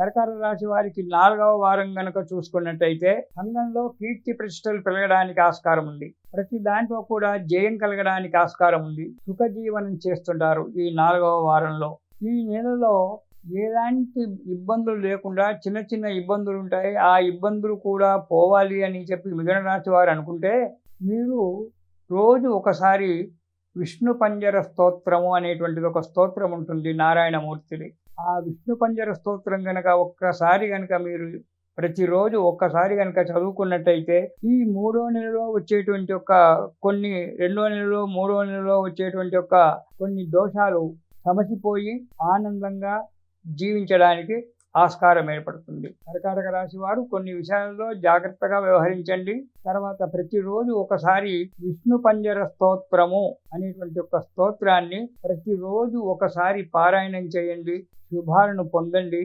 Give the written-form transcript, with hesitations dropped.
కర్కాటక రాశి వారికి 4వ వారం గనక చూసుకున్నట్టయితే సంఘంలో కీర్తి ప్రతిష్టలు పెరగడానికి ఆస్కారం ఉంది. ప్రతి దాంట్లో కూడా జయం కలగడానికి ఆస్కారం ఉంది. సుఖజీవనం చేస్తుంటారు ఈ 4వ వారంలో. ఈ నెలలో ఎలాంటి ఇబ్బందులు లేకుండా చిన్న చిన్న ఇబ్బందులు ఉంటాయి. ఆ ఇబ్బందులు కూడా పోవాలి అని చెప్పి మిథున రాశి వారు అనుకుంటే మీరు రోజు ఒకసారి విష్ణు పంజర స్తోత్రము అనేటువంటిది ఒక స్తోత్రం ఉంటుంది నారాయణమూర్తిది. ఆ విష్ణు పంజర స్తోత్రం గనక ఒక్కసారి గనక మీరు ప్రతిరోజు ఒక్కసారి గనక చదువుకున్నట్టయితే ఈ 3వ నెలలో వచ్చేటువంటి కొన్ని 2వ నెలలో 3వ నెలలో వచ్చేటువంటి కొన్ని దోషాలు సమసిపోయి ఆనందంగా జీవించడానికి ఆస్కారం ఏర్పడుతుంది. కర్కాటక రాశి వారు కొన్ని విషయాల్లో జాగ్రత్తగా వ్యవహరించండి. తర్వాత ప్రతిరోజు ఒకసారి విష్ణు పంజర స్తోత్రము అనేటువంటి స్తోత్రాన్ని ప్రతిరోజు ఒకసారి పారాయణం చేయండి. శుభాలను పొందండి.